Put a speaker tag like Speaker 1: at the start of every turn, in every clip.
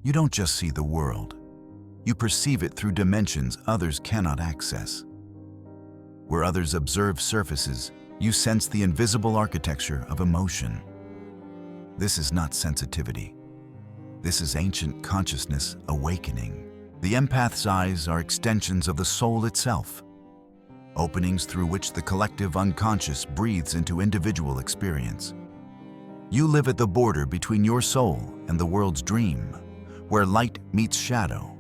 Speaker 1: You don't just see the world. You perceive it through dimensions others cannot access. Where others observe surfaces, you sense the invisible architecture of emotion. This is not sensitivity. This is ancient consciousness awakening. The empath's eyes are extensions of the soul itself, openings through which the collective unconscious breathes into individual experience. You live at the border between your soul and the world's dream, where light meets shadow,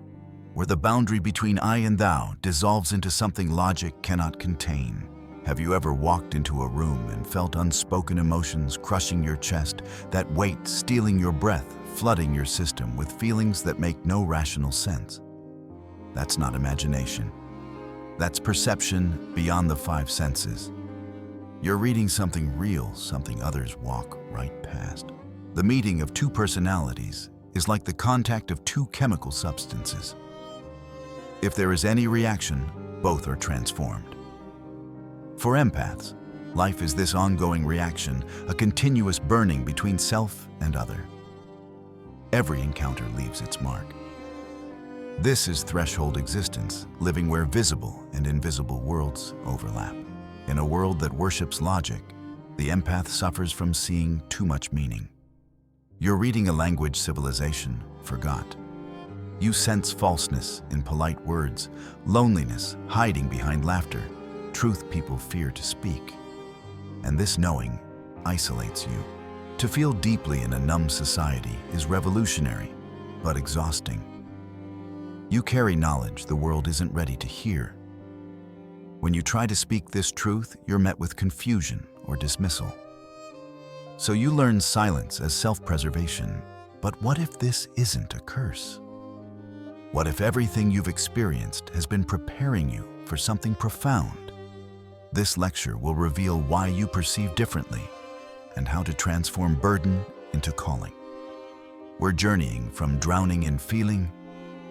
Speaker 1: where the boundary between I and thou dissolves into something logic cannot contain. Have you ever walked into a room and felt unspoken emotions crushing your chest, that weight stealing your breath, flooding your system with feelings that make no rational sense? That's not imagination. That's perception beyond the five senses. You're reading something real, something others walk right past. The meeting of two personalities is like the contact of two chemical substances. If there is any reaction, both are transformed. For empaths, life is this ongoing reaction, a continuous burning between self and other. Every encounter leaves its mark. This is threshold existence, living where visible and invisible worlds overlap. In a world that worships logic, the empath suffers from seeing too much meaning. You're reading a language civilization forgot. You sense falseness in polite words, loneliness hiding behind laughter, truth people fear to speak. And this knowing isolates you. To feel deeply in a numb society is revolutionary, but exhausting. You carry knowledge the world isn't ready to hear. When you try to speak this truth, you're met with confusion or dismissal. So you learn silence as self-preservation. But what if this isn't a curse? What if everything you've experienced has been preparing you for something profound? This lecture will reveal why you perceive differently and how to transform burden into calling. We're journeying from drowning in feeling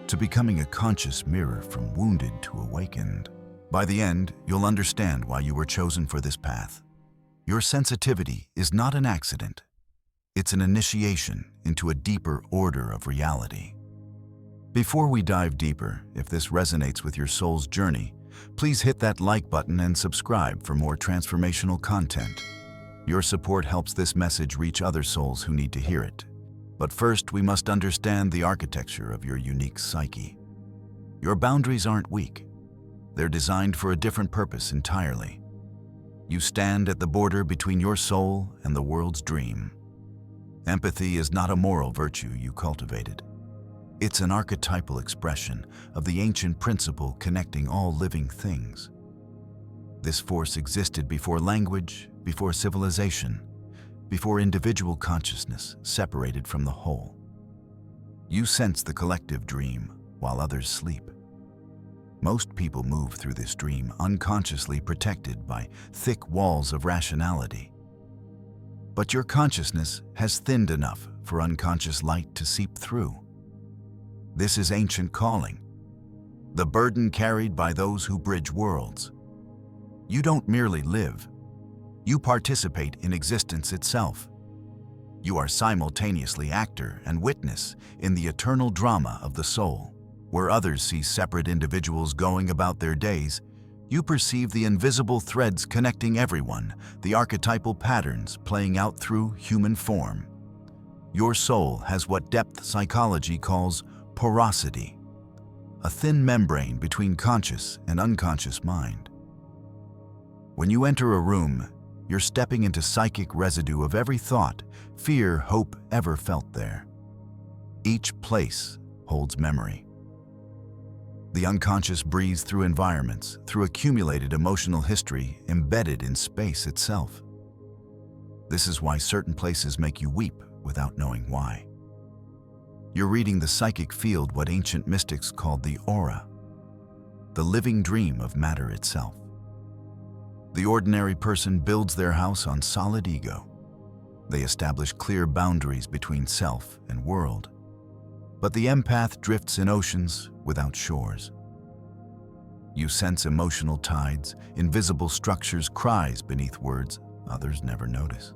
Speaker 1: to becoming a conscious mirror, from wounded to awakened. By the end, you'll understand why you were chosen for this path. Your sensitivity is not an accident. It's an initiation into a deeper order of reality. Before we dive deeper, if this resonates with your soul's journey, please hit that like button and subscribe for more transformational content. Your support helps this message reach other souls who need to hear it. But first, we must understand the architecture of your unique psyche. Your boundaries aren't weak. They're designed for a different purpose entirely. You stand at the border between your soul and the world's dream. Empathy is not a moral virtue you cultivated. It's an archetypal expression of the ancient principle connecting all living things. This force existed before language, before civilization, before individual consciousness separated from the whole. You sense the collective dream while others sleep. Most people move through this dream unconsciously protected by thick walls of rationality. But your consciousness has thinned enough for unconscious light to seep through. This is ancient calling, the burden carried by those who bridge worlds. You don't merely live. You participate in existence itself. You are simultaneously actor and witness in the eternal drama of the soul. Where others see separate individuals going about their days, you perceive the invisible threads connecting everyone, the archetypal patterns playing out through human form. Your soul has what depth psychology calls porosity, a thin membrane between conscious and unconscious mind. When you enter a room, you're stepping into psychic residue of every thought, fear, hope ever felt there. Each place holds memory. The unconscious breathes through environments, through accumulated emotional history embedded in space itself. This is why certain places make you weep without knowing why. You're reading the psychic field, what ancient mystics called the aura, the living dream of matter itself. The ordinary person builds their house on solid ego. They establish clear boundaries between self and world. But the empath drifts in oceans without shores. You sense emotional tides, invisible structures, cries beneath words others never notice.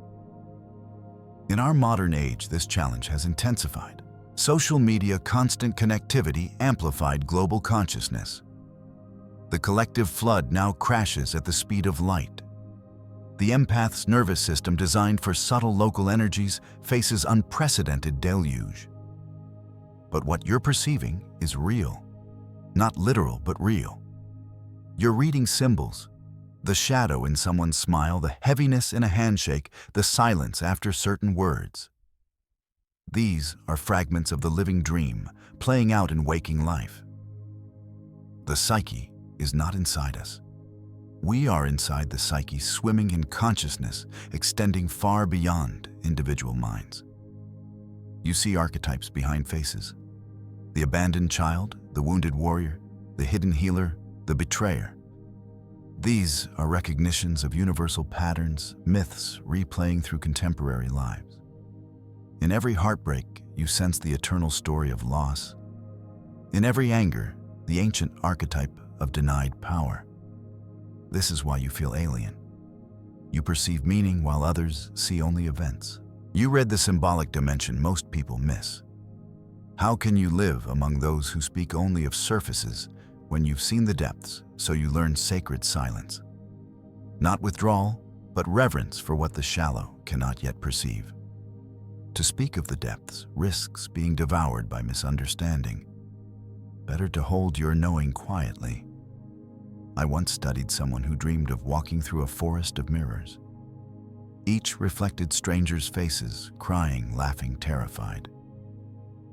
Speaker 1: In our modern age, this challenge has intensified. Social media constant connectivity amplified global consciousness. The collective flood now crashes at the speed of light. The empath's nervous system, designed for subtle local energies, faces unprecedented deluge. But what you're perceiving is real. Not literal, but real. You're reading symbols, the shadow in someone's smile, the heaviness in a handshake, the silence after certain words. These are fragments of the living dream playing out in waking life. The psyche is not inside us. We are inside the psyche, swimming in consciousness, extending far beyond individual minds. You see archetypes behind faces. The abandoned child, the wounded warrior, the hidden healer, the betrayer. These are recognitions of universal patterns, myths replaying through contemporary lives. In every heartbreak, you sense the eternal story of loss. In every anger, the ancient archetype of denied power. This is why you feel alien. You perceive meaning while others see only events. You read the symbolic dimension most people miss. How can you live among those who speak only of surfaces when you've seen the depths, so you learn sacred silence? Not withdrawal, but reverence for what the shallow cannot yet perceive. To speak of the depths risks being devoured by misunderstanding. Better to hold your knowing quietly. I once studied someone who dreamed of walking through a forest of mirrors. Each reflected strangers' faces, crying, laughing, terrified.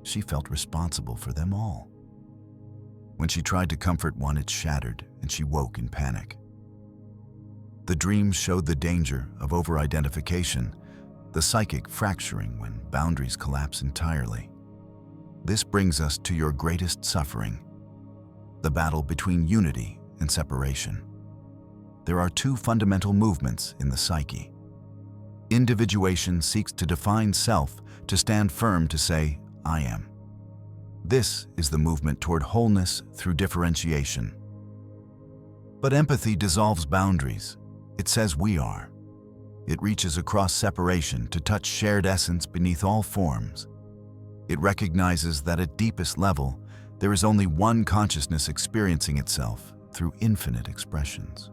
Speaker 1: She felt responsible for them all. When she tried to comfort one, it shattered, and she woke in panic. The dream showed the danger of over-identification, the psychic fracturing when boundaries collapse entirely. This brings us to your greatest suffering, the battle between unity and separation. There are two fundamental movements in the psyche. Individuation seeks to define self, to stand firm, to say, I am. This is the movement toward wholeness through differentiation. But empathy dissolves boundaries. It says we are. It reaches across separation to touch shared essence beneath all forms. It recognizes that at deepest level, there is only one consciousness experiencing itself through infinite expressions.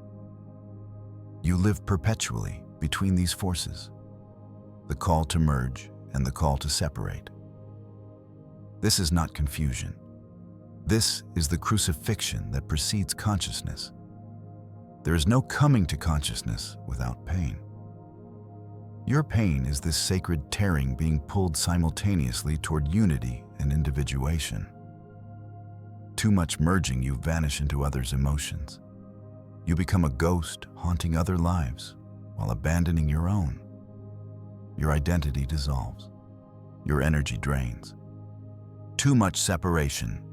Speaker 1: You live perpetually between these forces, the call to merge and the call to separate. This is not confusion. This is the crucifixion that precedes consciousness. There is no coming to consciousness without pain. Your pain is this sacred tearing being pulled simultaneously toward unity and individuation. Too much merging, you vanish into others' emotions. You become a ghost haunting other lives while abandoning your own. Your identity dissolves. Your energy drains. Too much separation.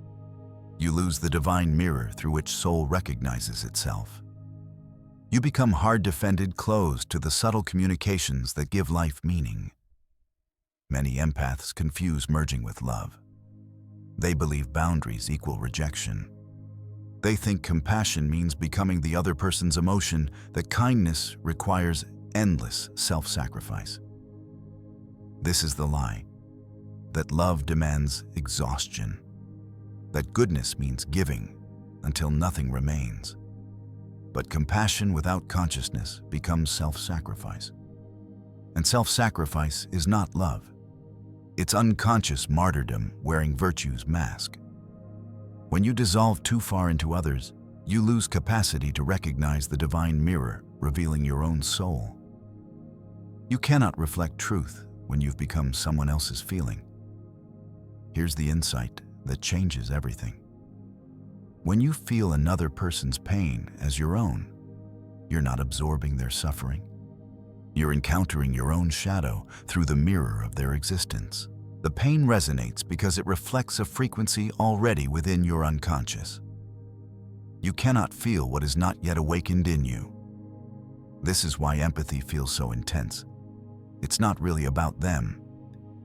Speaker 1: You lose the divine mirror through which soul recognizes itself. You become hard-defended, closed to the subtle communications that give life meaning. Many empaths confuse merging with love. They believe boundaries equal rejection. They think compassion means becoming the other person's emotion, that kindness requires endless self-sacrifice. This is the lie, that love demands exhaustion, that goodness means giving until nothing remains. But compassion without consciousness becomes self-sacrifice. And self-sacrifice is not love. It's unconscious martyrdom wearing virtue's mask. When you dissolve too far into others, you lose capacity to recognize the divine mirror revealing your own soul. You cannot reflect truth when you've become someone else's feeling. Here's the insight that changes everything. When you feel another person's pain as your own, you're not absorbing their suffering. You're encountering your own shadow through the mirror of their existence. The pain resonates because it reflects a frequency already within your unconscious. You cannot feel what is not yet awakened in you. This is why empathy feels so intense. It's not really about them.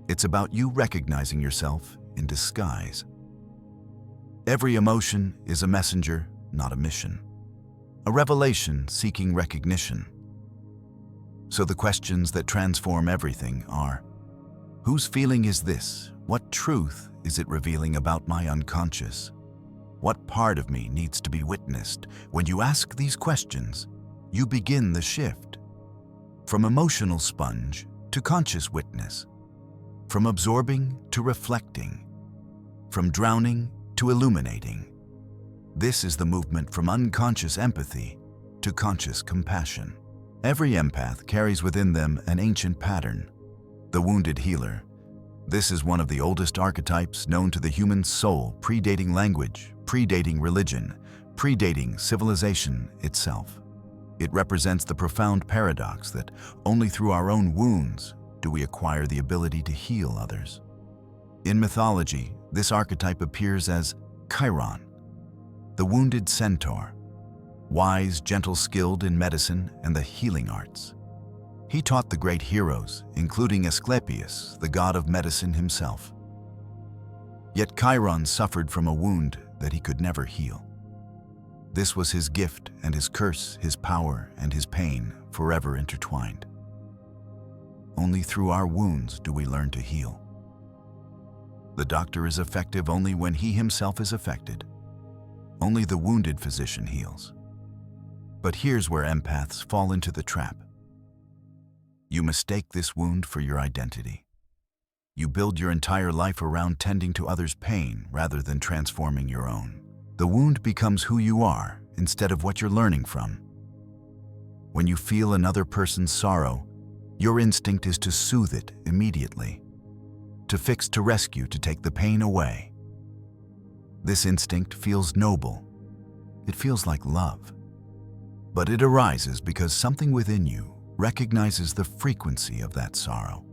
Speaker 1: It's about you recognizing yourself in disguise. Every emotion is a messenger, not a mission. A revelation seeking recognition. So the questions that transform everything are, Whose feeling is this? What truth is it revealing about my unconscious? What part of me needs to be witnessed? When you ask these questions, you begin the shift. From emotional sponge to conscious witness. From absorbing to reflecting. From drowning to illuminating. This is the movement from unconscious empathy to conscious compassion. Every empath carries within them an ancient pattern, the wounded healer. This is one of the oldest archetypes known to the human soul, predating language, predating religion, predating civilization itself. It represents the profound paradox that only through our own wounds do we acquire the ability to heal others. In mythology, this archetype appears as Chiron, the wounded centaur, wise, gentle, skilled in medicine and the healing arts. He taught the great heroes, including Asclepius, the god of medicine himself. Yet Chiron suffered from a wound that he could never heal. This was his gift and his curse, his power and his pain, forever intertwined. Only through our wounds do we learn to heal. The doctor is effective only when he himself is affected. Only the wounded physician heals. But here's where empaths fall into the trap. You mistake this wound for your identity. You build your entire life around tending to others' pain rather than transforming your own. The wound becomes who you are instead of what you're learning from. When you feel another person's sorrow, your instinct is to soothe it immediately, to fix, to rescue, to take the pain away. This instinct feels noble. It feels like love. But it arises because something within you recognizes the frequency of that sorrow.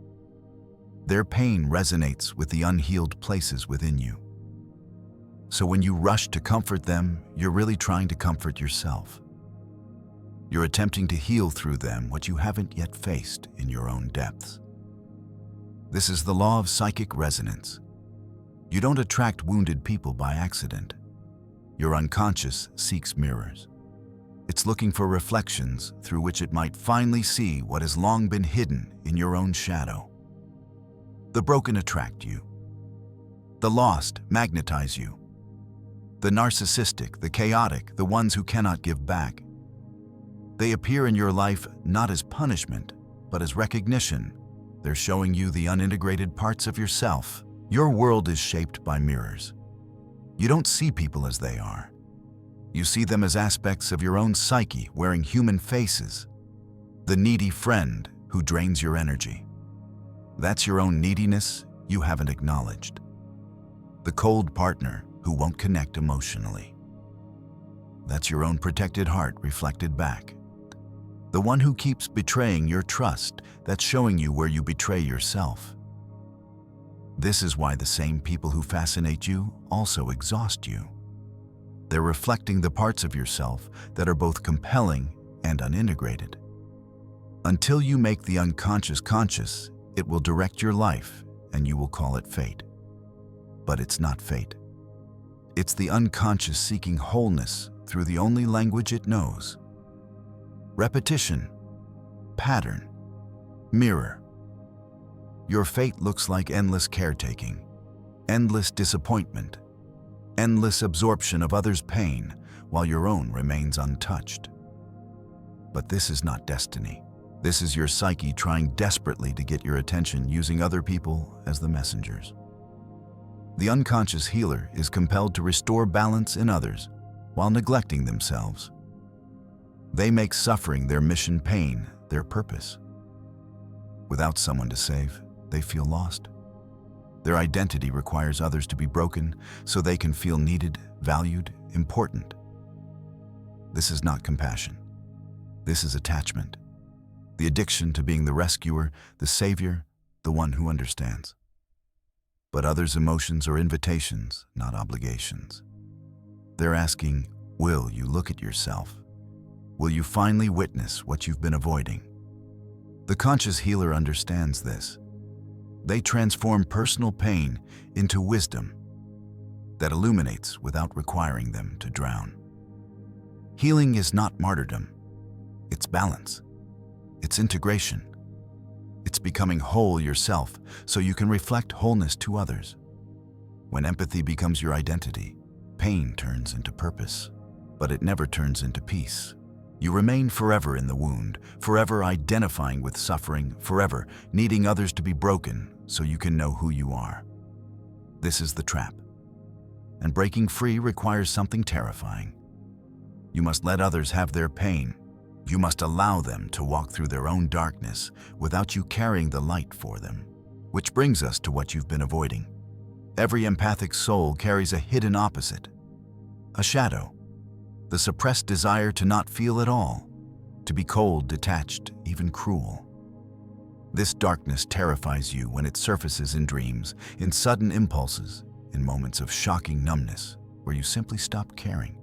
Speaker 1: Their pain resonates with the unhealed places within you. So when you rush to comfort them, you're really trying to comfort yourself. You're attempting to heal through them what you haven't yet faced in your own depths. This is the law of psychic resonance. You don't attract wounded people by accident. Your unconscious seeks mirrors. It's looking for reflections through which it might finally see what has long been hidden in your own shadow. The broken attract you. The lost magnetize you. The narcissistic, the chaotic, the ones who cannot give back. They appear in your life not as punishment, but as recognition. They're showing you the unintegrated parts of yourself. Your world is shaped by mirrors. You don't see people as they are. You see them as aspects of your own psyche wearing human faces. The needy friend who drains your energy. That's your own neediness you haven't acknowledged. The cold partner who won't connect emotionally. That's your own protected heart reflected back. The one who keeps betraying your trust, that's showing you where you betray yourself. This is why the same people who fascinate you also exhaust you. They're reflecting the parts of yourself that are both compelling and unintegrated. Until you make the unconscious conscious, it will direct your life and you will call it fate. But it's not fate. It's the unconscious seeking wholeness through the only language it knows. Repetition, pattern, mirror. Your fate looks like endless caretaking, endless disappointment, endless absorption of others' pain while your own remains untouched. But this is not destiny. This is your psyche trying desperately to get your attention using other people as the messengers. The unconscious healer is compelled to restore balance in others while neglecting themselves. They make suffering their mission, pain their purpose. Without someone to save, they feel lost. Their identity requires others to be broken so they can feel needed, valued, important. This is not compassion. This is attachment. The addiction to being the rescuer, the savior, the one who understands. But others' emotions are invitations, not obligations. They're asking, will you look at yourself? Will you finally witness what you've been avoiding? The conscious healer understands this. They transform personal pain into wisdom that illuminates without requiring them to drown. Healing is not martyrdom. It's balance. It's integration. It's becoming whole yourself so you can reflect wholeness to others. When empathy becomes your identity, pain turns into purpose, but it never turns into peace. You remain forever in the wound, forever identifying with suffering, forever needing others to be broken so you can know who you are. This is the trap. And breaking free requires something terrifying. You must let others have their pain. You must allow them to walk through their own darkness without you carrying the light for them. Which brings us to what you've been avoiding. Every empathic soul carries a hidden opposite, a shadow, the suppressed desire to not feel at all, to be cold, detached, even cruel. This darkness terrifies you when it surfaces in dreams, in sudden impulses, in moments of shocking numbness where you simply stop caring.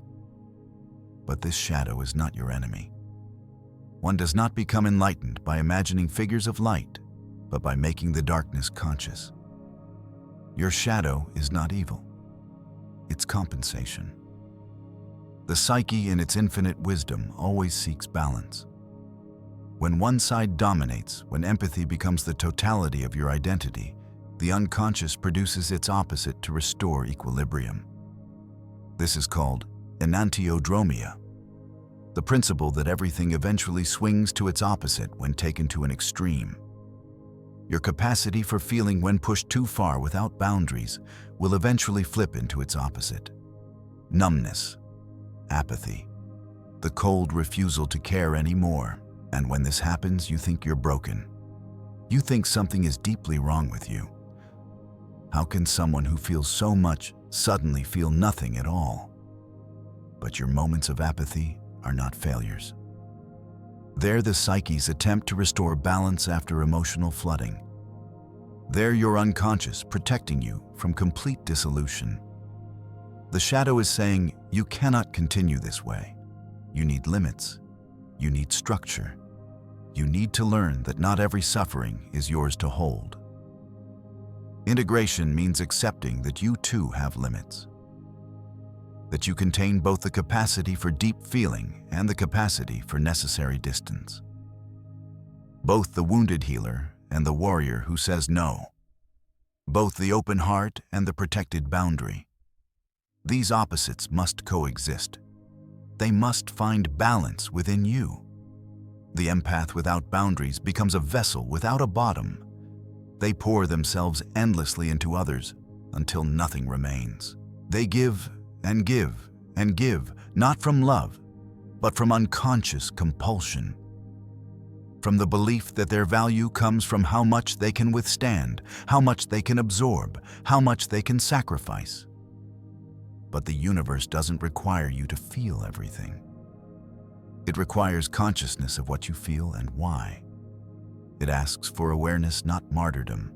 Speaker 1: But this shadow is not your enemy. One does not become enlightened by imagining figures of light, but by making the darkness conscious. Your shadow is not evil. It's compensation. The psyche, in its infinite wisdom, always seeks balance. When one side dominates, when empathy becomes the totality of your identity, the unconscious produces its opposite to restore equilibrium. This is called enantiodromia, the principle that everything eventually swings to its opposite when taken to an extreme. Your capacity for feeling when pushed too far without boundaries will eventually flip into its opposite. Numbness, apathy, the cold refusal to care anymore. And when this happens, you think you're broken. You think something is deeply wrong with you. How can someone who feels so much suddenly feel nothing at all? But your moments of apathy are not failures. They're the psyche's attempt to restore balance after emotional flooding. They're your unconscious protecting you from complete dissolution. The shadow is saying, you cannot continue this way. You need limits. You need structure. You need to learn that not every suffering is yours to hold. Integration means accepting that you too have limits. That you contain both the capacity for deep feeling and the capacity for necessary distance. Both the wounded healer and the warrior who says no. Both the open heart and the protected boundary. These opposites must coexist. They must find balance within you. The empath without boundaries becomes a vessel without a bottom. They pour themselves endlessly into others until nothing remains. They give and give and give, not from love, but from unconscious compulsion. From the belief that their value comes from how much they can withstand, how much they can absorb, how much they can sacrifice. But the universe doesn't require you to feel everything. It requires consciousness of what you feel and why. It asks for awareness, not martyrdom.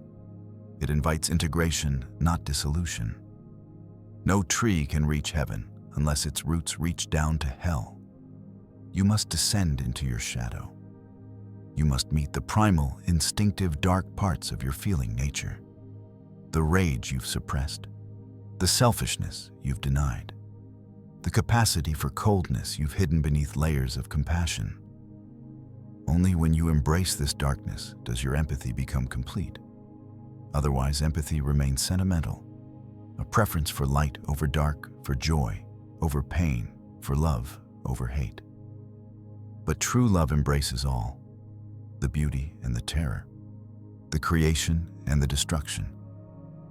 Speaker 1: It invites integration, not dissolution. No tree can reach heaven unless its roots reach down to hell. You must descend into your shadow. You must meet the primal, instinctive, dark parts of your feeling nature. The rage you've suppressed. The selfishness you've denied. The capacity for coldness you've hidden beneath layers of compassion. Only when you embrace this darkness does your empathy become complete. Otherwise, empathy remains sentimental, a preference for light over dark, for joy over pain, for love over hate. But true love embraces all, the beauty and the terror, the creation and the destruction,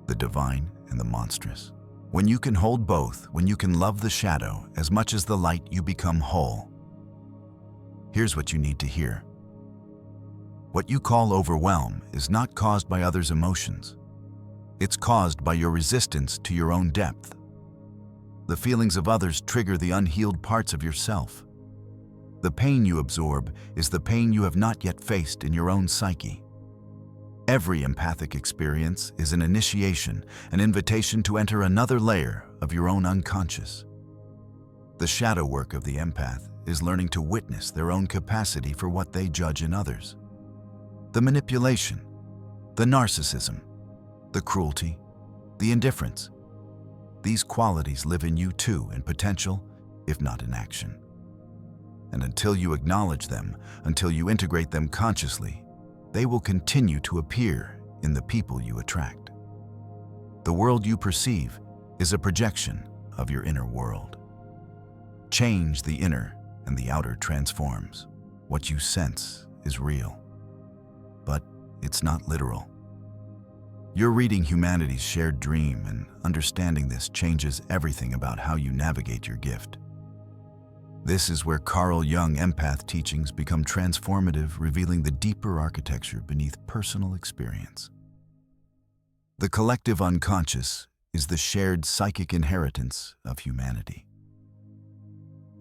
Speaker 1: the divine and the monstrous. When you can hold both, when you can love the shadow as much as the light, you become whole. Here's what you need to hear. What you call overwhelm is not caused by others' emotions. It's caused by your resistance to your own depth. The feelings of others trigger the unhealed parts of yourself. The pain you absorb is the pain you have not yet faced in your own psyche. Every empathic experience is an initiation, an invitation to enter another layer of your own unconscious. The shadow work of the empath is learning to witness their own capacity for what they judge in others. The manipulation, the narcissism, the cruelty, the indifference. These qualities live in you too, in potential, if not in action. And until you acknowledge them, until you integrate them consciously, they will continue to appear in the people you attract. The world you perceive is a projection of your inner world. Change the inner and the outer transforms. What you sense is real, but it's not literal. You're reading humanity's shared dream, and understanding this changes everything about how you navigate your gift. This is where Carl Jung empath teachings become transformative, revealing the deeper architecture beneath personal experience. The collective unconscious is the shared psychic inheritance of humanity.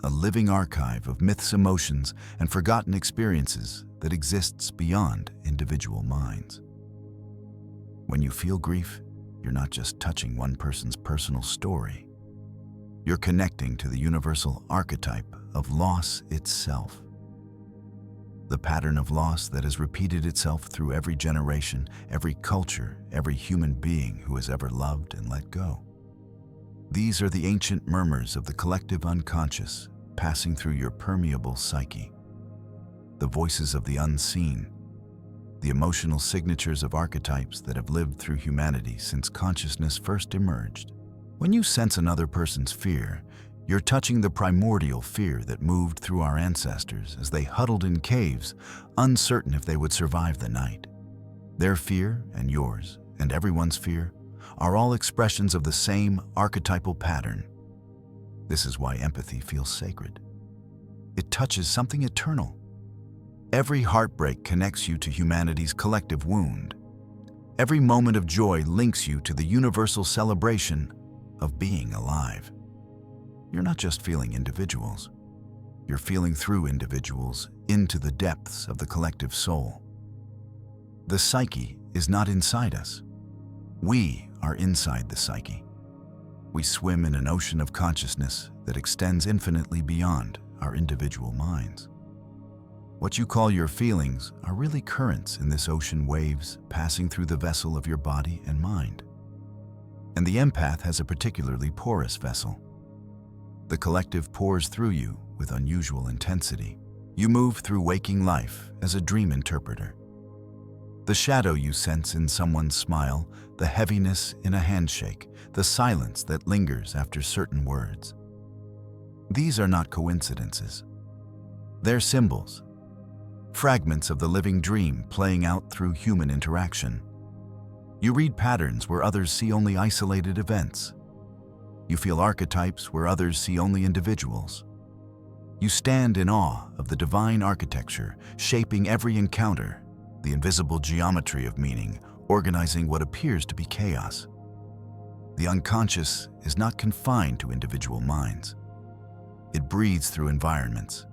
Speaker 1: A living archive of myths, emotions, and forgotten experiences that exists beyond individual minds. When you feel grief, you're not just touching one person's personal story. You're connecting to the universal archetype of loss itself. The pattern of loss that has repeated itself through every generation, every culture, every human being who has ever loved and let go. These are the ancient murmurs of the collective unconscious passing through your permeable psyche. The voices of the unseen, the emotional signatures of archetypes that have lived through humanity since consciousness first emerged. When you sense another person's fear, you're touching the primordial fear that moved through our ancestors as they huddled in caves, uncertain if they would survive the night. Their fear and yours, and everyone's fear, are all expressions of the same archetypal pattern. This is why empathy feels sacred. It touches something eternal. Every heartbreak connects you to humanity's collective wound. Every moment of joy links you to the universal celebration of being alive. You're not just feeling individuals. You're feeling through individuals into the depths of the collective soul. The psyche is not inside us. We are inside the psyche. We swim in an ocean of consciousness that extends infinitely beyond our individual minds. What you call your feelings are really currents in this ocean, waves passing through the vessel of your body and mind. And the empath has a particularly porous vessel. The collective pours through you with unusual intensity. You move through waking life as a dream interpreter. The shadow you sense in someone's smile, the heaviness in a handshake, the silence that lingers after certain words. These are not coincidences. They're symbols. Fragments of the living dream playing out through human interaction. You read patterns where others see only isolated events. You feel archetypes where others see only individuals. You stand in awe of the divine architecture, shaping every encounter, the invisible geometry of meaning, organizing what appears to be chaos. The unconscious is not confined to individual minds. It breathes through environments,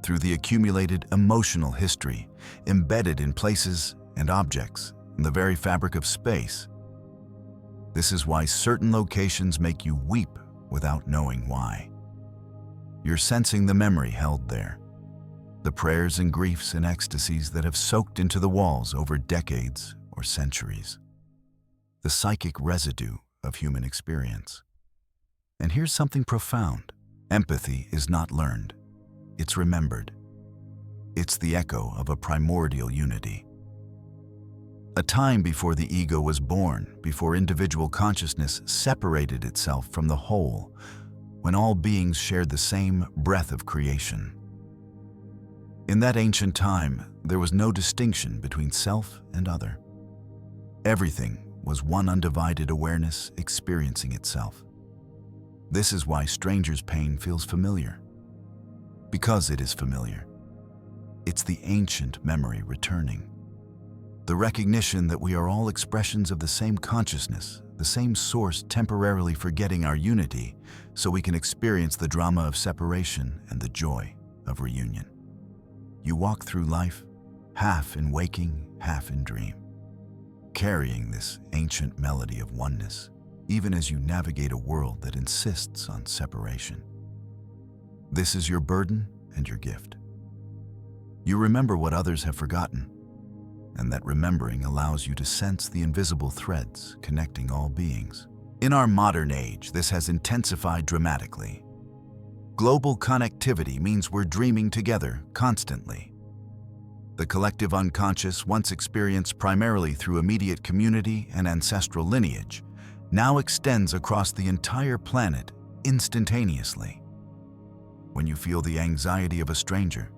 Speaker 1: through the accumulated emotional history embedded in places and objects in the very fabric of space. This is why certain locations make you weep without knowing why. You're sensing the memory held there, the prayers and griefs and ecstasies that have soaked into the walls over decades or centuries. The psychic residue of human experience. And here's something profound. Empathy is not learned. It's remembered. It's the echo of a primordial unity. A time before the ego was born, before individual consciousness separated itself from the whole, when all beings shared the same breath of creation. In that ancient time, there was no distinction between self and other. Everything was one undivided awareness experiencing itself. This is why strangers' pain feels familiar. Because it is familiar. It's the ancient memory returning. The recognition that we are all expressions of the same consciousness, the same source temporarily forgetting our unity so we can experience the drama of separation and the joy of reunion. You walk through life, half in waking, half in dream, carrying this ancient melody of oneness, even as you navigate a world that insists on separation. This is your burden and your gift. You remember what others have forgotten, and that remembering allows you to sense the invisible threads connecting all beings. In our modern age, this has intensified dramatically. Global connectivity means we're dreaming together constantly. The collective unconscious, once experienced primarily through immediate community and ancestral lineage, now extends across the entire planet instantaneously. When you feel the anxiety of a stranger,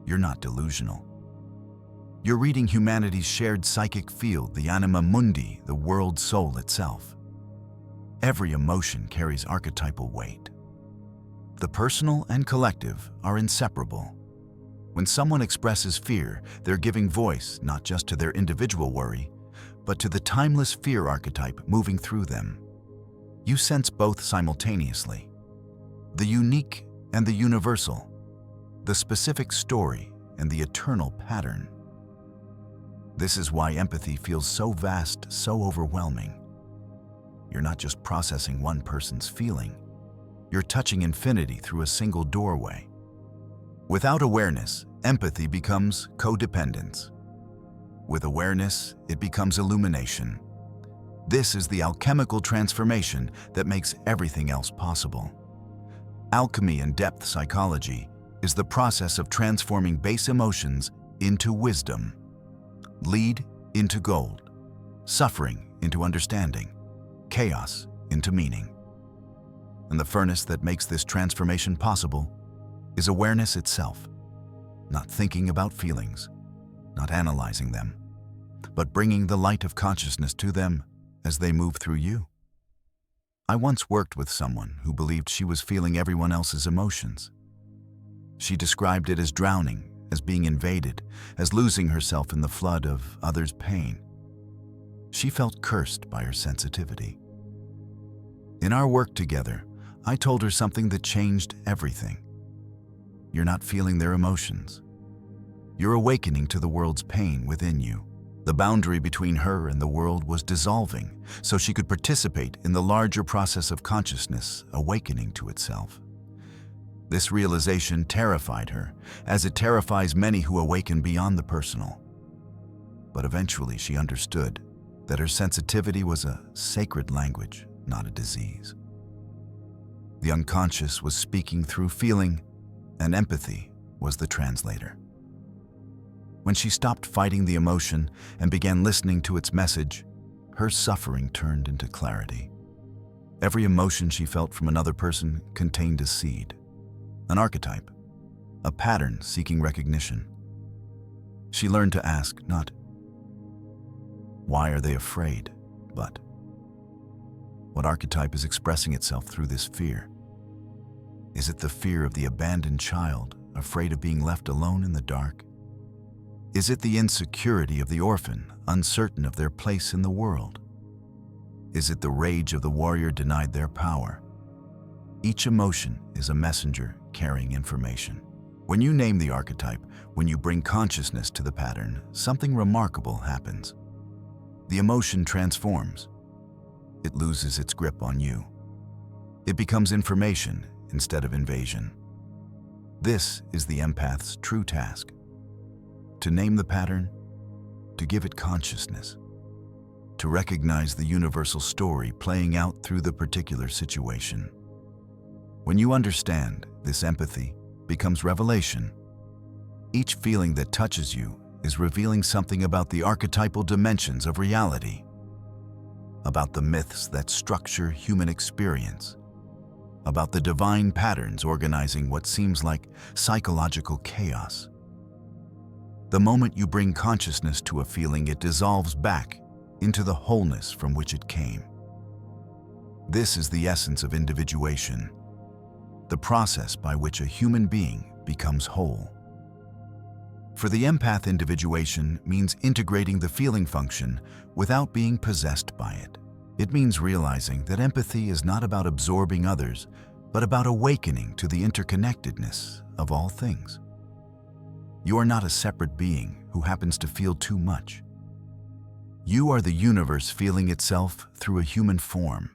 Speaker 1: you're not delusional. You're reading humanity's shared psychic field, the anima mundi, the world soul itself. Every emotion carries archetypal weight. The personal and collective are inseparable. When someone expresses fear, they're giving voice not just to their individual worry, but to the timeless fear archetype moving through them. You sense both simultaneously. The unique and the universal, the specific story and the eternal pattern. This is why empathy feels so vast, so overwhelming. You're not just processing one person's feeling, you're touching infinity through a single doorway. Without awareness, empathy becomes codependence. With awareness, it becomes illumination. This is the alchemical transformation that makes everything else possible. Alchemy in depth psychology is the process of transforming base emotions into wisdom, lead into gold, suffering into understanding, chaos into meaning. And the furnace that makes this transformation possible is awareness itself, not thinking about feelings, not analyzing them, but bringing the light of consciousness to them as they move through you. I once worked with someone who believed she was feeling everyone else's emotions. She described it as drowning, as being invaded, as losing herself in the flood of others' pain. She felt cursed by her sensitivity. In our work together, I told her something that changed everything. You're not feeling their emotions. You're awakening to the world's pain within you. The boundary between her and the world was dissolving, so she could participate in the larger process of consciousness awakening to itself. This realization terrified her, as it terrifies many who awaken beyond the personal. But eventually she understood that her sensitivity was a sacred language, not a disease. The unconscious was speaking through feeling, and empathy was the translator. When she stopped fighting the emotion and began listening to its message, her suffering turned into clarity. Every emotion she felt from another person contained a seed, an archetype, a pattern seeking recognition. She learned to ask not, "Why are they afraid?" but, "What archetype is expressing itself through this fear? Is it the fear of the abandoned child, afraid of being left alone in the dark? Is it the insecurity of the orphan, uncertain of their place in the world? Is it the rage of the warrior denied their power?" Each emotion is a messenger carrying information. When you name the archetype, when you bring consciousness to the pattern, something remarkable happens. The emotion transforms. It loses its grip on you. It becomes information instead of invasion. This is the empath's true task. To name the pattern, to give it consciousness, to recognize the universal story playing out through the particular situation. When you understand, this empathy becomes revelation. Each feeling that touches you is revealing something about the archetypal dimensions of reality, about the myths that structure human experience, about the divine patterns organizing what seems like psychological chaos. The moment you bring consciousness to a feeling, it dissolves back into the wholeness from which it came. This is the essence of individuation, the process by which a human being becomes whole. For the empath, individuation means integrating the feeling function without being possessed by it. It means realizing that empathy is not about absorbing others, but about awakening to the interconnectedness of all things. You are not a separate being who happens to feel too much. You are the universe feeling itself through a human form.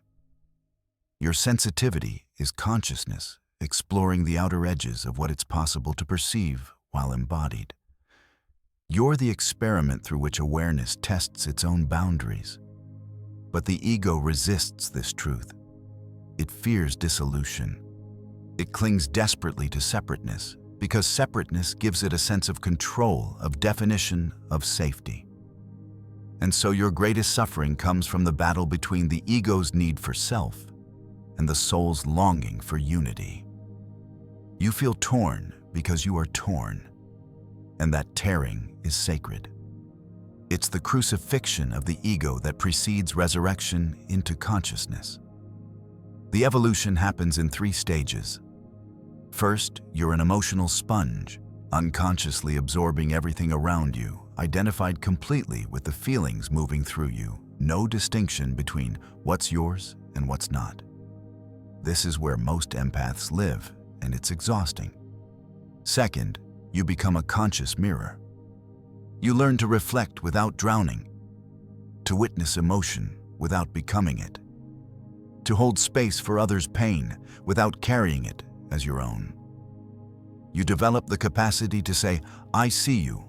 Speaker 1: Your sensitivity is consciousness exploring the outer edges of what it's possible to perceive while embodied. You're the experiment through which awareness tests its own boundaries. But the ego resists this truth. It fears dissolution. It clings desperately to separateness, because separateness gives it a sense of control, of definition, of safety. And so your greatest suffering comes from the battle between the ego's need for self and the soul's longing for unity. You feel torn because you are torn, and that tearing is sacred. It's the crucifixion of the ego that precedes resurrection into consciousness. The evolution happens in 3 stages. First, you're an emotional sponge, unconsciously absorbing everything around you, identified completely with the feelings moving through you, no distinction between what's yours and what's not. This is where most empaths live, and it's exhausting. Second, you become a conscious mirror. You learn to reflect without drowning, to witness emotion without becoming it, to hold space for others' pain without carrying it as your own. You develop the capacity to say, "I see you,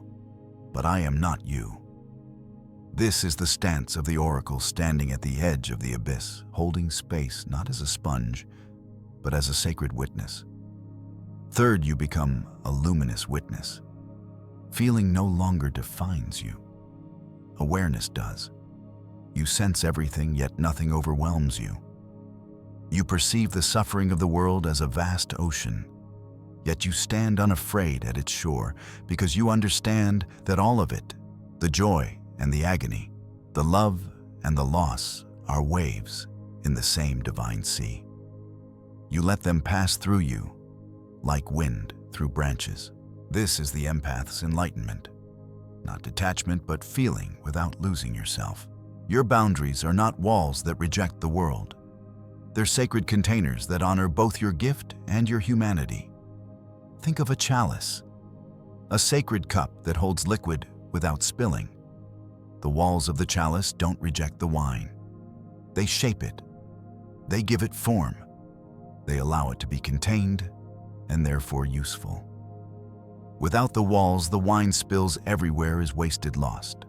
Speaker 1: but I am not you." This is the stance of the oracle standing at the edge of the abyss, holding space not as a sponge, but as a sacred witness. Third, you become a luminous witness. Feeling no longer defines you. Awareness does. You sense everything, yet nothing overwhelms you. You perceive the suffering of the world as a vast ocean, yet you stand unafraid at its shore because you understand that all of it, the joy and the agony, the love and the loss, are waves in the same divine sea. You let them pass through you like wind through branches. This is the empath's enlightenment. Not detachment, but feeling without losing yourself. Your boundaries are not walls that reject the world. They're sacred containers that honor both your gift and your humanity. Think of a chalice, a sacred cup that holds liquid without spilling. The walls of the chalice don't reject the wine. They shape it. They give it form. They allow it to be contained and therefore useful. Without the walls, the wine spills everywhere, is wasted, lost.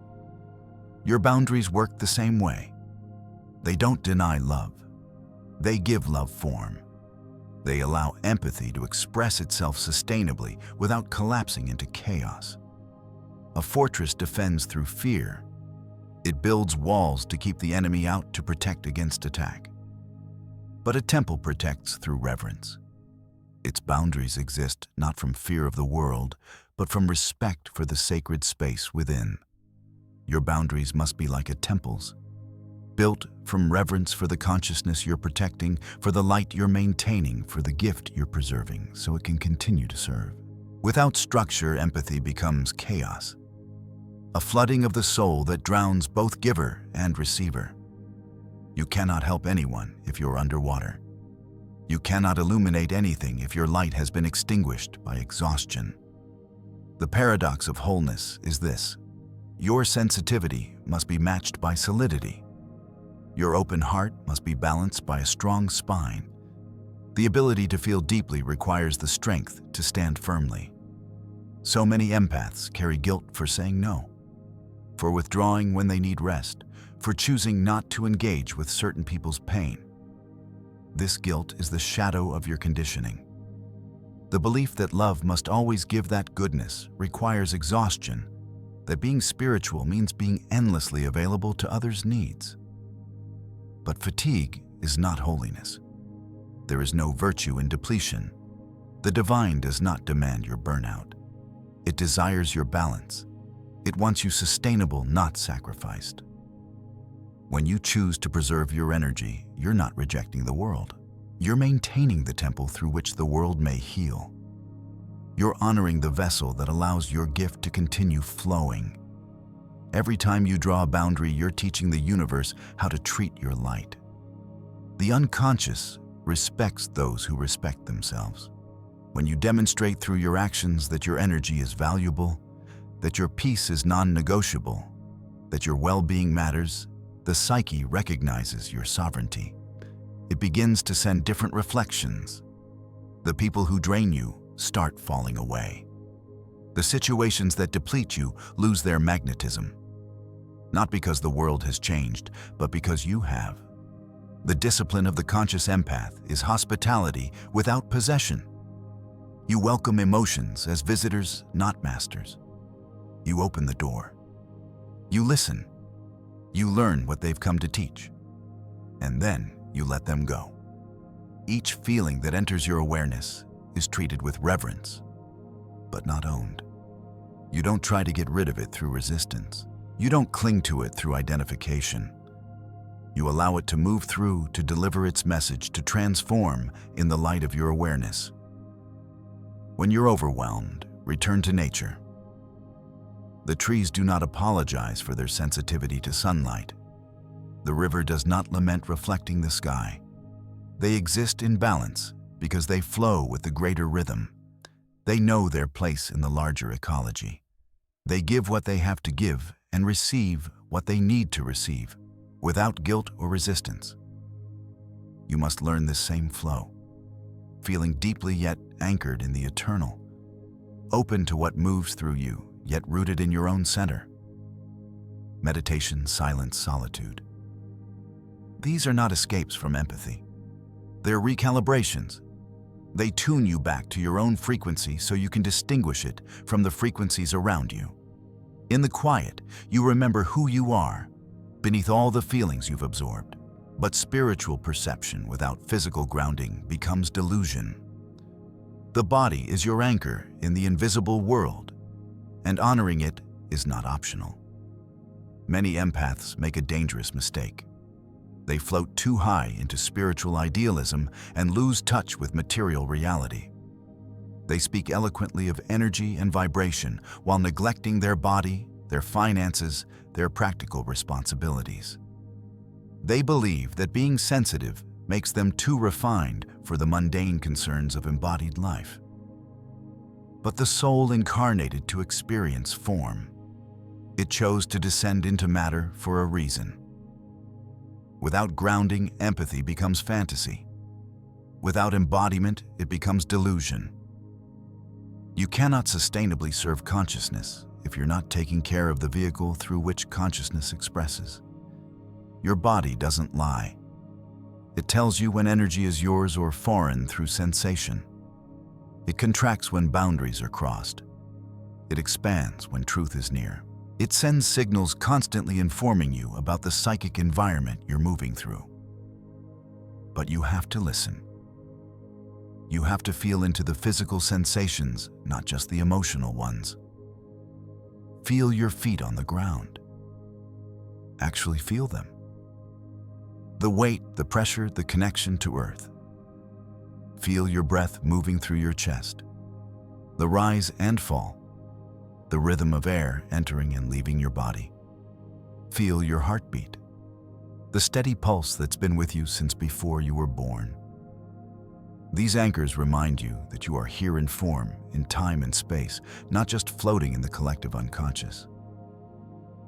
Speaker 1: Your boundaries work the same way. They don't deny love. They give love form. They allow empathy to express itself sustainably without collapsing into chaos. A fortress defends through fear. It builds walls to keep the enemy out, to protect against attack. But a temple protects through reverence. Its boundaries exist not from fear of the world, but from respect for the sacred space within. Your boundaries must be like a temple's, built from reverence for the consciousness you're protecting, for the light you're maintaining, for the gift you're preserving, so it can continue to serve. Without structure, empathy becomes chaos, a flooding of the soul that drowns both giver and receiver. You cannot help anyone if you're underwater. You cannot illuminate anything if your light has been extinguished by exhaustion. The paradox of wholeness is this: your sensitivity must be matched by solidity. Your open heart must be balanced by a strong spine. The ability to feel deeply requires the strength to stand firmly. So many empaths carry guilt for saying no, for withdrawing when they need rest, for choosing not to engage with certain people's pain. This guilt is the shadow of your conditioning. The belief that love must always give that goodness requires exhaustion, that being spiritual means being endlessly available to others' needs. But fatigue is not holiness. There is no virtue in depletion. The divine does not demand your burnout. It desires your balance. It wants you sustainable, not sacrificed. When you choose to preserve your energy, you're not rejecting the world. You're maintaining the temple through which the world may heal. You're honoring the vessel that allows your gift to continue flowing. Every time you draw a boundary, you're teaching the universe how to treat your light. The unconscious respects those who respect themselves. When you demonstrate through your actions that your energy is valuable, that your peace is non-negotiable, that your well-being matters, the psyche recognizes your sovereignty. It begins to send different reflections. The people who drain you start falling away. The situations that deplete you lose their magnetism. Not because the world has changed, but because you have. The discipline of the conscious empath is hospitality without possession. You welcome emotions as visitors, not masters. You open the door. You listen. You learn what they've come to teach. And then you let them go. Each feeling that enters your awareness is treated with reverence, but not owned. You don't try to get rid of it through resistance. You don't cling to it through identification. You allow it to move through, to deliver its message, to transform in the light of your awareness. When you're overwhelmed, return to nature. The trees do not apologize for their sensitivity to sunlight. The river does not lament reflecting the sky. They exist in balance because they flow with the greater rhythm. They know their place in the larger ecology. They give what they have to give and receive what they need to receive, without guilt or resistance. You must learn this same flow, feeling deeply yet anchored in the eternal, open to what moves through you, yet rooted in your own center. Meditation, silence, solitude. These are not escapes from empathy. They're recalibrations. They tune you back to your own frequency so you can distinguish it from the frequencies around you. In the quiet, you remember who you are, beneath all the feelings you've absorbed. But spiritual perception without physical grounding becomes delusion. The body is your anchor in the invisible world, and honoring it is not optional. Many empaths make a dangerous mistake. They float too high into spiritual idealism and lose touch with material reality. They speak eloquently of energy and vibration while neglecting their body, their finances, their practical responsibilities. They believe that being sensitive makes them too refined for the mundane concerns of embodied life. But the soul incarnated to experience form. It chose to descend into matter for a reason. Without grounding, empathy becomes fantasy. Without embodiment, it becomes delusion. You cannot sustainably serve consciousness if you're not taking care of the vehicle through which consciousness expresses. Your body doesn't lie. It tells you when energy is yours or foreign through sensation. It contracts when boundaries are crossed. It expands when truth is near. It sends signals constantly informing you about the psychic environment you're moving through. But you have to listen. You have to feel into the physical sensations, not just the emotional ones. Feel your feet on the ground. Actually feel them. The weight, the pressure, the connection to earth. Feel your breath moving through your chest. The rise and fall. The rhythm of air entering and leaving your body. Feel your heartbeat. The steady pulse that's been with you since before you were born. These anchors remind you that you are here in form, in time and space, not just floating in the collective unconscious.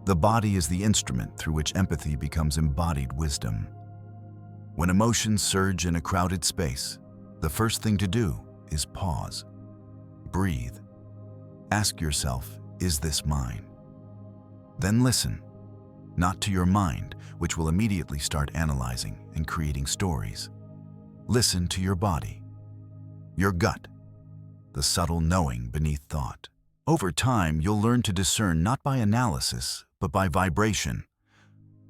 Speaker 1: The body is the instrument through which empathy becomes embodied wisdom. When emotions surge in a crowded space, the first thing to do is pause. Breathe. Ask yourself, is this mine? Then listen, not to your mind, which will immediately start analyzing and creating stories. Listen to your body, your gut, the subtle knowing beneath thought. Over time, you'll learn to discern not by analysis, but by vibration,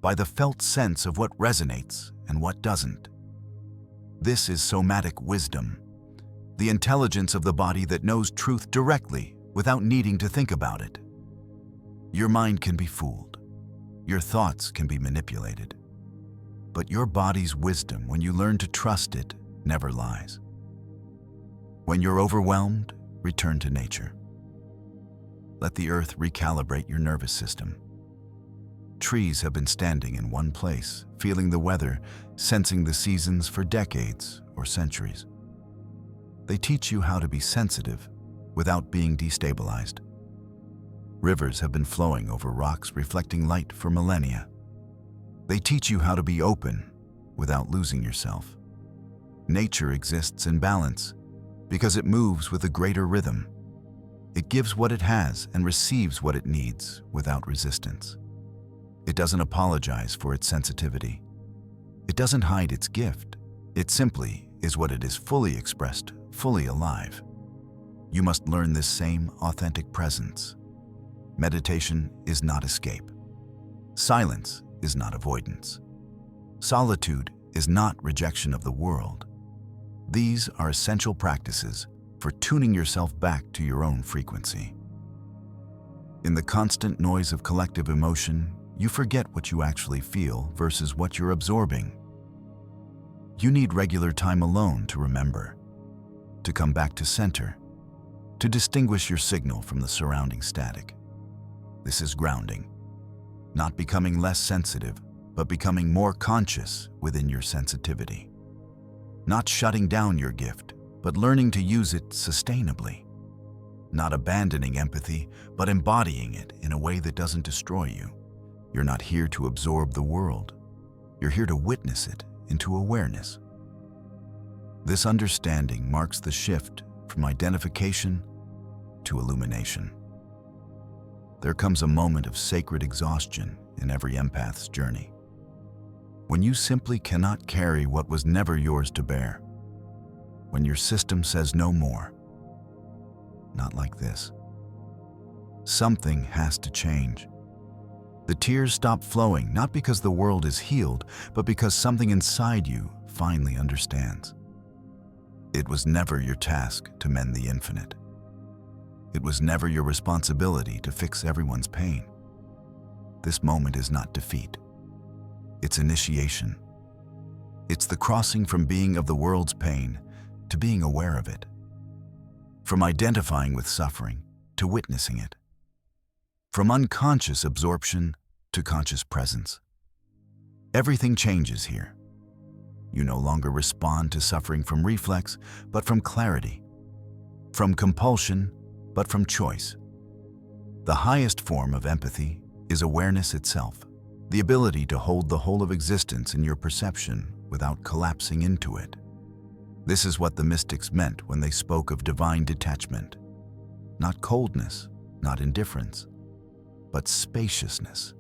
Speaker 1: by the felt sense of what resonates and what doesn't. This is somatic wisdom, the intelligence of the body that knows truth directly without needing to think about it. Your mind can be fooled. Your thoughts can be manipulated. But your body's wisdom, when you learn to trust it, never lies. When you're overwhelmed, return to nature. Let the earth recalibrate your nervous system. Trees have been standing in one place, feeling the weather, sensing the seasons for decades or centuries. They teach you how to be sensitive without being destabilized. Rivers have been flowing over rocks, reflecting light for millennia. They teach you how to be open without losing yourself. Nature exists in balance because it moves with a greater rhythm. It gives what it has and receives what it needs without resistance. It doesn't apologize for its sensitivity. It doesn't hide its gift. It simply is what it is, fully expressed, fully alive. you must learn this same authentic presence. Meditation is not escape. Silence is not avoidance. Solitude is not rejection of the world. These are essential practices for tuning yourself back to your own frequency. In the constant noise of collective emotion, you forget what you actually feel versus what you're absorbing. You need regular time alone to remember, to come back to center, to distinguish your signal from the surrounding static. This is grounding, not becoming less sensitive, but becoming more conscious within your sensitivity. Not shutting down your gift, but learning to use it sustainably. Not abandoning empathy, but embodying it in a way that doesn't destroy you. You're not here to absorb the world. You're here to witness it into awareness. This understanding marks the shift from identification to illumination. There comes a moment of sacred exhaustion in every empath's journey, when you simply cannot carry what was never yours to bear, when your system says no more. Not like this. Something has to change. The tears stop flowing, not because the world is healed, but because something inside you finally understands. It was never your task to mend the infinite. It was never your responsibility to fix everyone's pain. This moment is not defeat. It's initiation. It's the crossing from being of the world's pain to being aware of it. From identifying with suffering to witnessing it. From unconscious absorption to conscious presence. Everything changes here. You no longer respond to suffering from reflex, but from clarity. From compulsion, but from choice. The highest form of empathy is awareness itself, the ability to hold the whole of existence in your perception without collapsing into it. This is what the mystics meant when they spoke of divine detachment. Not coldness, not indifference, but spaciousness.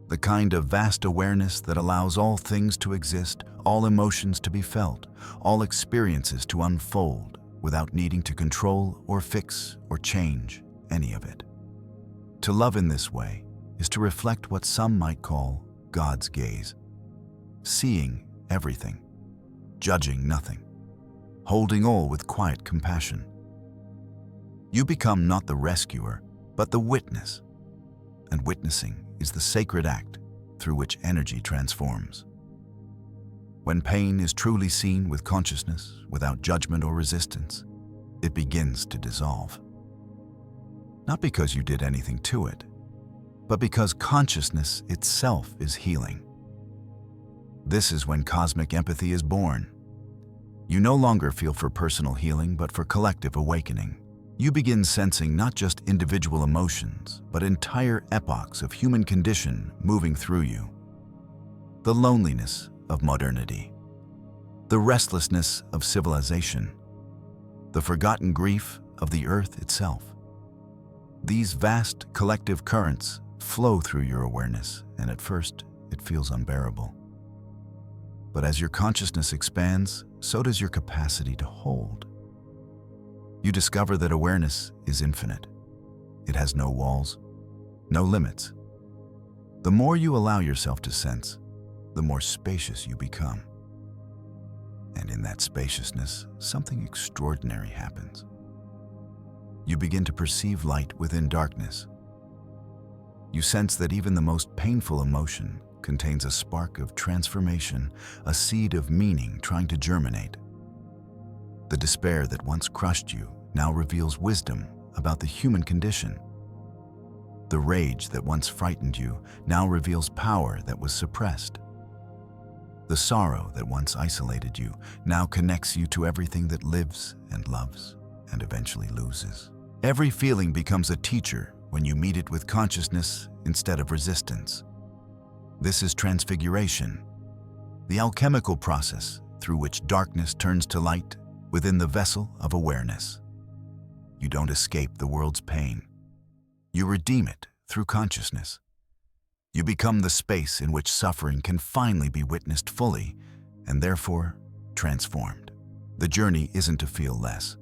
Speaker 1: The kind of vast awareness that allows all things to exist, all emotions to be felt, all experiences to unfold without needing to control or fix or change any of it. To love in this way is to reflect what some might call God's gaze, seeing everything, judging nothing, holding all with quiet compassion. You become not the rescuer, but the witness, and witnessing is the sacred act through which energy transforms. When pain is truly seen with consciousness, without judgment or resistance, it begins to dissolve. Not because you did anything to it, but because consciousness itself is healing. This is when cosmic empathy is born. You no longer feel for personal healing, but for collective awakening. You begin sensing not just individual emotions, but entire epochs of human condition moving through you. The loneliness of modernity, the restlessness of civilization, the forgotten grief of the earth itself. These vast collective currents flow through your awareness, and at first it feels unbearable. But as your consciousness expands, so does your capacity to hold. You discover that awareness is infinite. It has no walls, no limits. The more you allow yourself to sense, the more spacious you become. And in that spaciousness, something extraordinary happens. You begin to perceive light within darkness. You sense that even the most painful emotion contains a spark of transformation, a seed of meaning trying to germinate. The despair that once crushed you now reveals wisdom about the human condition. The rage that once frightened you now reveals power that was suppressed. The sorrow that once isolated you now connects you to everything that lives and loves and eventually loses. Every feeling becomes a teacher when you meet it with consciousness instead of resistance. This is transfiguration, the alchemical process through which darkness turns to light within the vessel of awareness. You don't escape the world's pain. You redeem it through consciousness. You become the space in which suffering can finally be witnessed fully and therefore transformed. The journey isn't to feel less.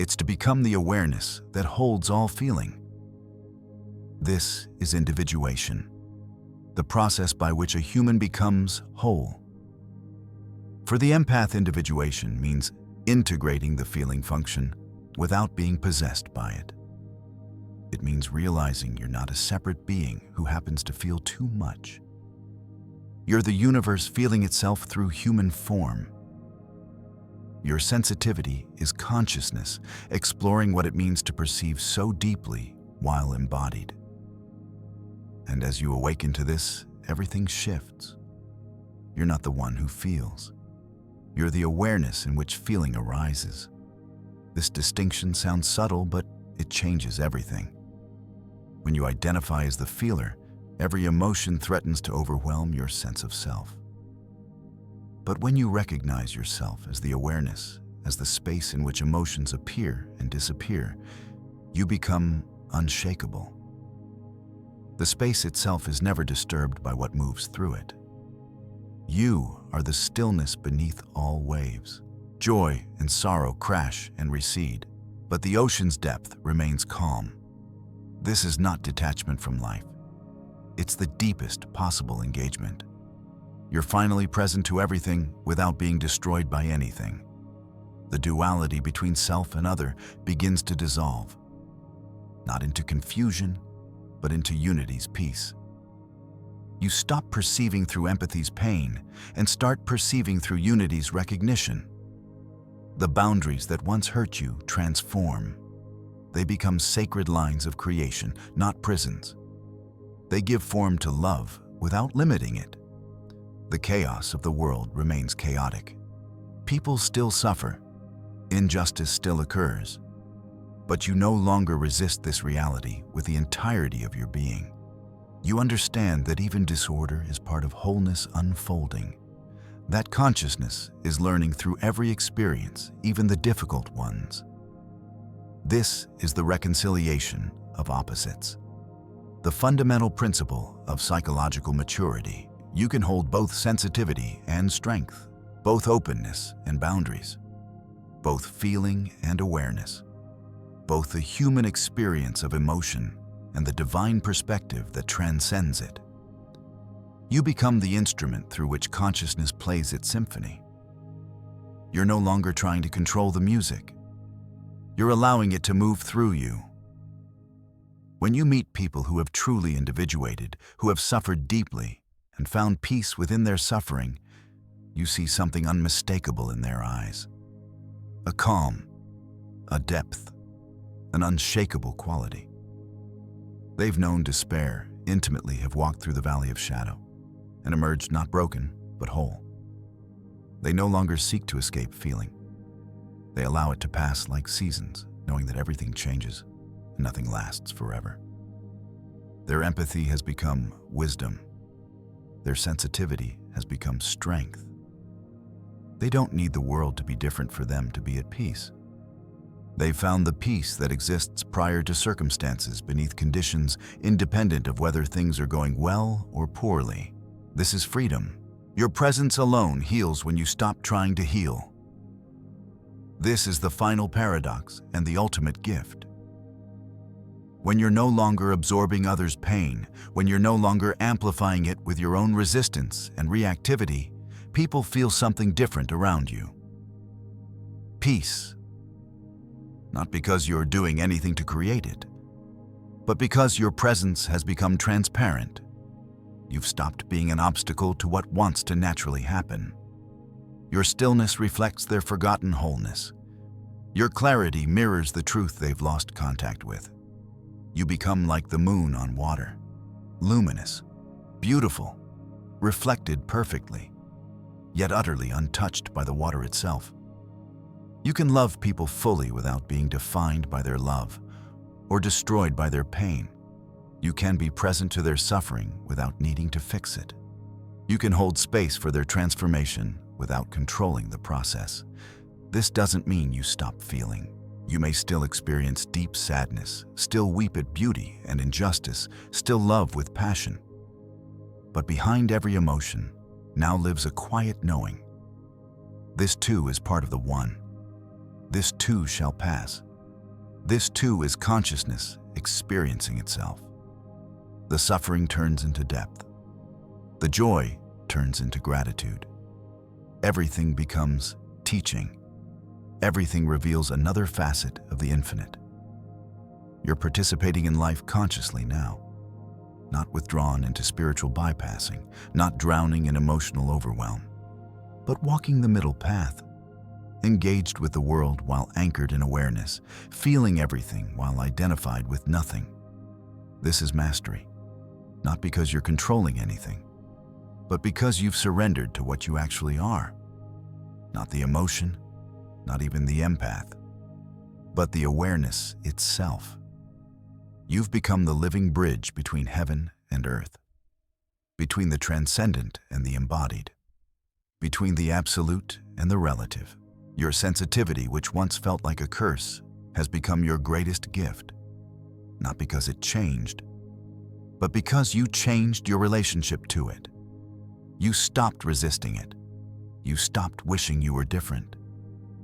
Speaker 1: It's to become the awareness that holds all feeling. This is individuation, the process by which a human becomes whole. For the empath, individuation means integrating the feeling function without being possessed by it. It means realizing you're not a separate being who happens to feel too much. You're the universe feeling itself through human form. Your sensitivity is consciousness, exploring what it means to perceive so deeply while embodied. And as you awaken to this, everything shifts. You're not the one who feels. You're the awareness in which feeling arises. This distinction sounds subtle, but it changes everything. When you identify as the feeler, every emotion threatens to overwhelm your sense of self. But when you recognize yourself as the awareness, as the space in which emotions appear and disappear, you become unshakable. The space itself is never disturbed by what moves through it. You are the stillness beneath all waves. Joy and sorrow crash and recede, but the ocean's depth remains calm. This is not detachment from life. It's the deepest possible engagement. You're finally present to everything without being destroyed by anything. The duality between self and other begins to dissolve, not into confusion, but into unity's peace. You stop perceiving through empathy's pain and start perceiving through unity's recognition. The boundaries that once hurt you transform. They become sacred lines of creation, not prisons. They give form to love without limiting it. The chaos of the world remains chaotic. People still suffer. Injustice still occurs. But you no longer resist this reality with the entirety of your being. You understand that even disorder is part of wholeness unfolding. That consciousness is learning through every experience, even the difficult ones. This is the reconciliation of opposites. The fundamental principle of psychological maturity. You can hold both sensitivity and strength, both openness and boundaries, both feeling and awareness, both the human experience of emotion and the divine perspective that transcends it. You become the instrument through which consciousness plays its symphony. You're no longer trying to control the music. You're allowing it to move through you. When you meet people who have truly individuated, who have suffered deeply and found peace within their suffering, you see something unmistakable in their eyes. A calm, a depth, an unshakable quality. They've known despair, intimately have walked through the valley of shadow, and emerged not broken, but whole. They no longer seek to escape feeling. They allow it to pass like seasons, knowing that everything changes and nothing lasts forever. Their empathy has become wisdom. Their sensitivity has become strength. They don't need the world to be different for them to be at peace. They've found the peace that exists prior to circumstances, beneath conditions independent of whether things are going well or poorly. This is freedom. Your presence alone heals when you stop trying to heal. This is the final paradox and the ultimate gift. When you're no longer absorbing others' pain, when you're no longer amplifying it with your own resistance and reactivity, people feel something different around you. Peace. Not because you're doing anything to create it, but because your presence has become transparent. You've stopped being an obstacle to what wants to naturally happen. Your stillness reflects their forgotten wholeness. Your clarity mirrors the truth they've lost contact with. You become like the moon on water, luminous, beautiful, reflected perfectly, yet utterly untouched by the water itself. You can love people fully without being defined by their love or destroyed by their pain. You can be present to their suffering without needing to fix it. You can hold space for their transformation without controlling the process. This doesn't mean you stop feeling. You may still experience deep sadness, still weep at beauty and injustice, still love with passion. But behind every emotion now lives a quiet knowing. This too is part of the one. This too shall pass. This too is consciousness experiencing itself. The suffering turns into depth. The joy turns into gratitude. Everything becomes teaching. Everything reveals another facet of the infinite. You're participating in life consciously now, not withdrawn into spiritual bypassing, not drowning in emotional overwhelm, but walking the middle path, engaged with the world while anchored in awareness, feeling everything while identified with nothing. This is mastery, not because you're controlling anything, but because you've surrendered to what you actually are. Not the emotion, not even the empath, but the awareness itself. You've become the living bridge between heaven and earth, between the transcendent and the embodied, between the absolute and the relative. Your sensitivity, which once felt like a curse, has become your greatest gift, not because it changed, but because you changed your relationship to it. You stopped resisting it. You stopped wishing you were different.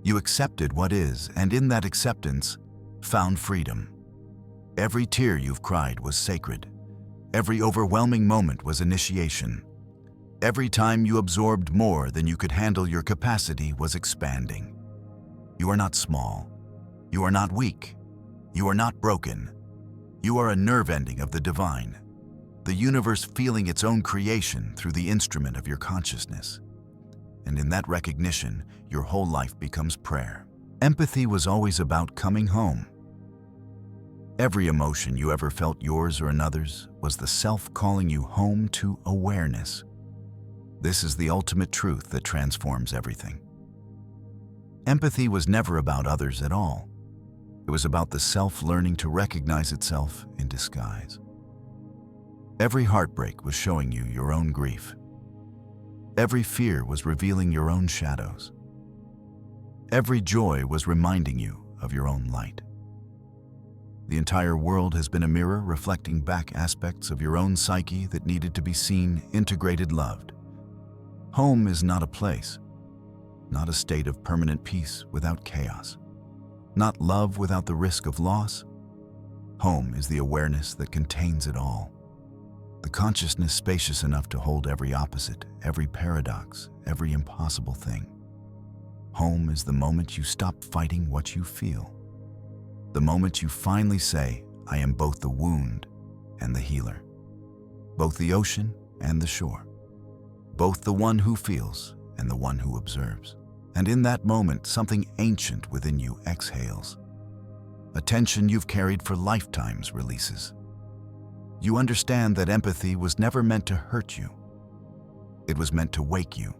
Speaker 1: You accepted what is, and in that acceptance, found freedom. Every tear you've cried was sacred. Every overwhelming moment was initiation. Every time you absorbed more than you could handle, your capacity was expanding. You are not small. You are not weak. You are not broken. You are a nerve ending of the divine, the universe feeling its own creation through the instrument of your consciousness. And in that recognition, your whole life becomes prayer. Empathy was always about coming home. Every emotion you ever felt, yours or another's, was the self calling you home to awareness. This is the ultimate truth that transforms everything. Empathy was never about others at all. It was about the self learning to recognize itself in disguise. Every heartbreak was showing you your own grief. Every fear was revealing your own shadows. Every joy was reminding you of your own light. The entire world has been a mirror reflecting back aspects of your own psyche that needed to be seen, integrated, loved. Home is not a place, not a state of permanent peace without chaos, not love without the risk of loss. Home is the awareness that contains it all. The consciousness spacious enough to hold every opposite, every paradox, every impossible thing. Home is the moment you stop fighting what you feel. The moment you finally say, I am both the wound and the healer, both the ocean and the shore, both the one who feels and the one who observes. And in that moment, something ancient within you exhales. A tension you've carried for lifetimes releases. You understand that empathy was never meant to hurt you. It was meant to wake you,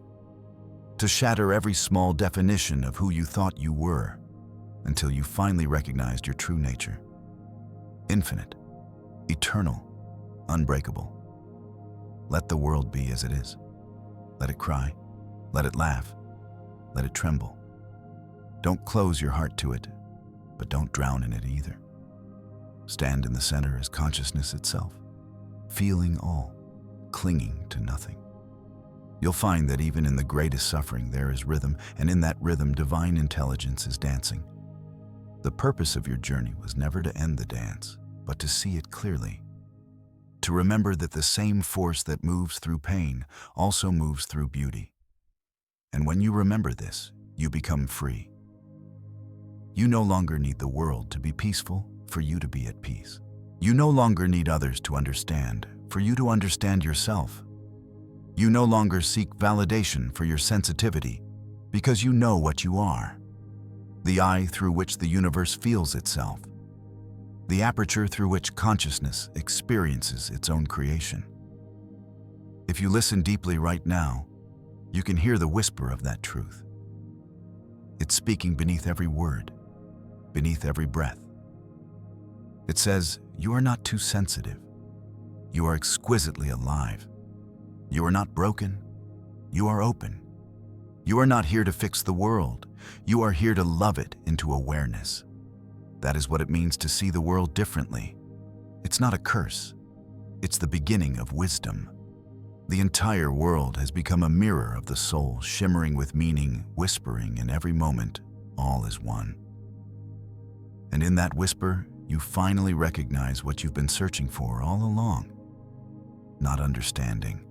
Speaker 1: to shatter every small definition of who you thought you were, until you finally recognized your true nature. Infinite, eternal, unbreakable. Let the world be as it is. Let it cry, let it laugh, let it tremble. Don't close your heart to it, but don't drown in it either. Stand in the center as consciousness itself, feeling all, clinging to nothing. You'll find that even in the greatest suffering there is rhythm, and in that rhythm divine intelligence is dancing. The purpose of your journey was never to end the dance, but to see it clearly. To remember that the same force that moves through pain also moves through beauty. And when you remember this, you become free. You no longer need the world to be peaceful for you to be at peace. You no longer need others to understand for you to understand yourself. You no longer seek validation for your sensitivity because you know what you are. The eye through which the universe feels itself. The aperture through which consciousness experiences its own creation. If you listen deeply right now, you can hear the whisper of that truth. It's speaking beneath every word, beneath every breath. It says, you are not too sensitive. You are exquisitely alive. You are not broken. You are open. You are not here to fix the world. You are here to love it into awareness. That is what it means to see the world differently. It's not a curse. It's the beginning of wisdom. The entire world has become a mirror of the soul, shimmering with meaning, whispering in every moment, all is one. And in that whisper, you finally recognize what you've been searching for all along. Not understanding,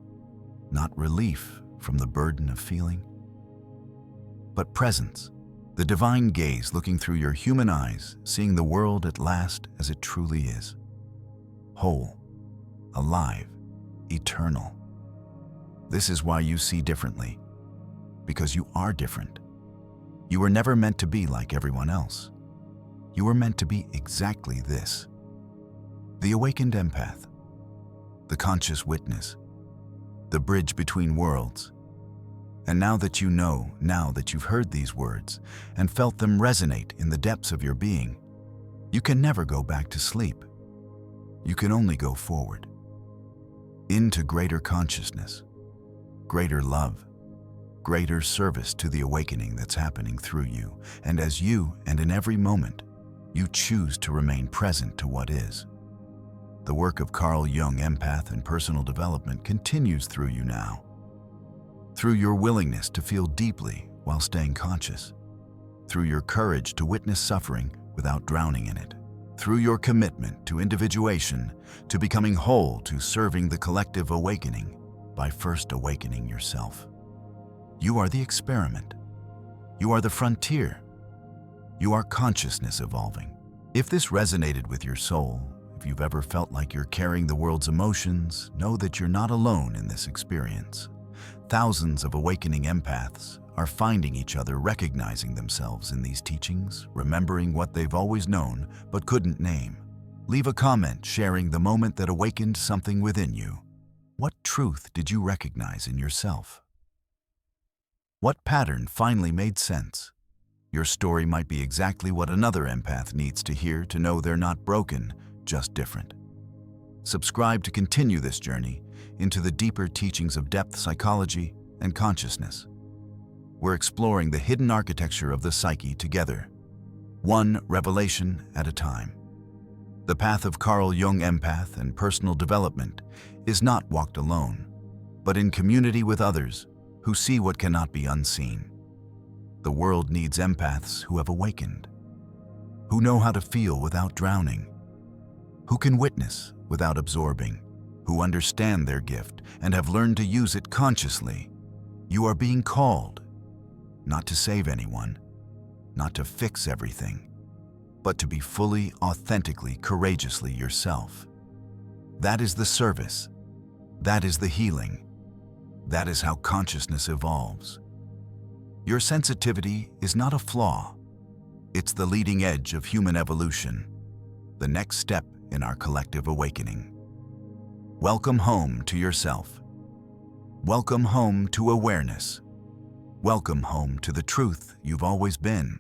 Speaker 1: not relief from the burden of feeling, but presence, the divine gaze looking through your human eyes, seeing the world at last as it truly is. Whole, alive, eternal. This is why you see differently, because you are different. You were never meant to be like everyone else. You were meant to be exactly this. The awakened empath, the conscious witness, the bridge between worlds. And now that you know, now that you've heard these words and felt them resonate in the depths of your being, you can never go back to sleep. You can only go forward, into greater consciousness, greater love, greater service to the awakening that's happening through you. And as you, and in every moment, you choose to remain present to what is. The work of Carl Jung, empath and personal development, continues through you now. Through your willingness to feel deeply while staying conscious. Through your courage to witness suffering without drowning in it. Through your commitment to individuation, to becoming whole, to serving the collective awakening by first awakening yourself. You are the experiment. You are the frontier. You are consciousness evolving. If this resonated with your soul, if you've ever felt like you're carrying the world's emotions, know that you're not alone in this experience. Thousands of awakening empaths are finding each other, recognizing themselves in these teachings, remembering what they've always known but couldn't name. Leave a comment sharing the moment that awakened something within you. What truth did you recognize in yourself? What pattern finally made sense? Your story might be exactly what another empath needs to hear to know they're not broken, just different. Subscribe to continue this journey into the deeper teachings of depth psychology and consciousness. We're exploring the hidden architecture of the psyche together, one revelation at a time. The path of Carl Jung, empath and personal development, is not walked alone, but in community with others who see what cannot be unseen. The world needs empaths who have awakened, who know how to feel without drowning, who can witness without absorbing, who understand their gift and have learned to use it consciously. You are being called, not to save anyone, not to fix everything, but to be fully, authentically, courageously yourself. That is the service. That is the healing. That is how consciousness evolves. Your sensitivity is not a flaw. It's the leading edge of human evolution, the next step in our collective awakening. Welcome home to yourself. Welcome home to awareness. Welcome home to the truth you've always been.